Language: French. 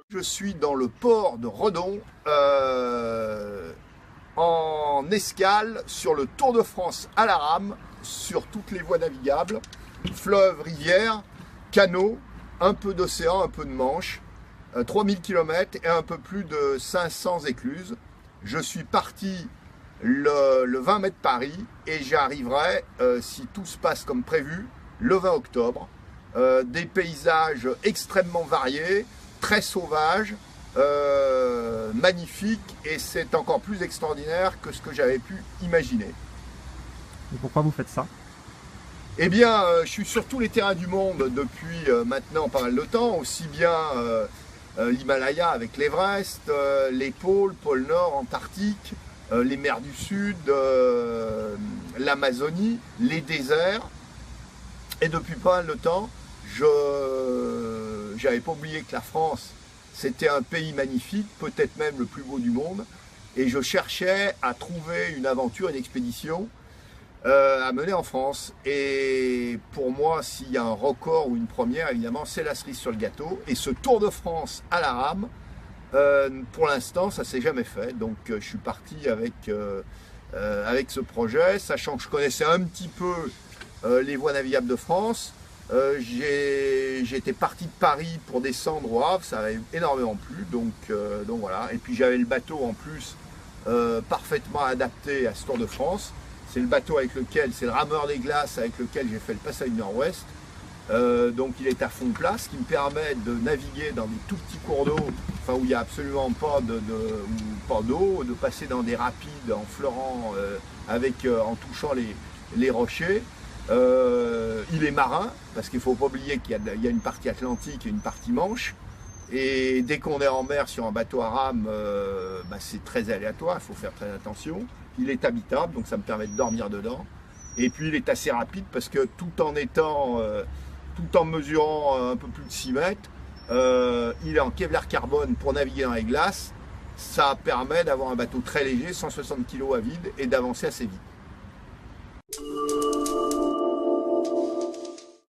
Je suis dans le port de Redon, en escale sur le Tour de France à la rame, sur toutes les voies navigables, fleuves, rivières, canaux, un peu d'océan, un peu de Manche, 3000 km et un peu plus de 500 écluses. Je suis parti le 20 mai de Paris et j'y arriverai, si tout se passe comme prévu, le 20 octobre. Des paysages extrêmement variés, très sauvages, magnifiques, et c'est encore plus extraordinaire que ce que j'avais pu imaginer. Et pourquoi vous faites ça? Eh bien, je suis sur tous les terrains du monde depuis maintenant pas mal de temps, aussi bien l'Himalaya avec l'Everest, les pôles, pôle Nord, Antarctique, les mers du Sud, l'Amazonie, les déserts. Et depuis pas mal de temps, j'avais pas oublié que la France, c'était un pays magnifique, peut-être même le plus beau du monde, et je cherchais à trouver une aventure, une expédition à mener en France. Et pour moi, s'il y a un record ou une première, évidemment, c'est la cerise sur le gâteau. Et ce Tour de France à la rame, pour l'instant, ça s'est jamais fait. Donc, je suis parti avec ce projet, sachant que je connaissais un petit peu les voies navigables de France. J'étais parti de Paris pour descendre au Havre, ça avait énormément plu, donc voilà. Et puis j'avais le bateau en plus parfaitement adapté à ce Tour de France. C'est le bateau avec lequel, c'est le rameur des glaces avec lequel j'ai fait le passage du Nord-Ouest. Donc il est à fond plat, ce qui me permet de naviguer dans des tout petits cours d'eau, enfin où il n'y a absolument pas d'eau, de passer dans des rapides en fleurant, en touchant les rochers. Il est marin, parce qu'il ne faut pas oublier qu'il y a une partie atlantique et une partie Manche. Et dès qu'on est en mer sur un bateau à rame, c'est très aléatoire, il faut faire très attention. Il est habitable, donc ça me permet de dormir dedans. Et puis il est assez rapide parce que tout en mesurant un peu plus de 6 mètres, il est en Kevlar carbone pour naviguer dans les glaces. Ça permet d'avoir un bateau très léger, 160 kg à vide, et d'avancer assez vite.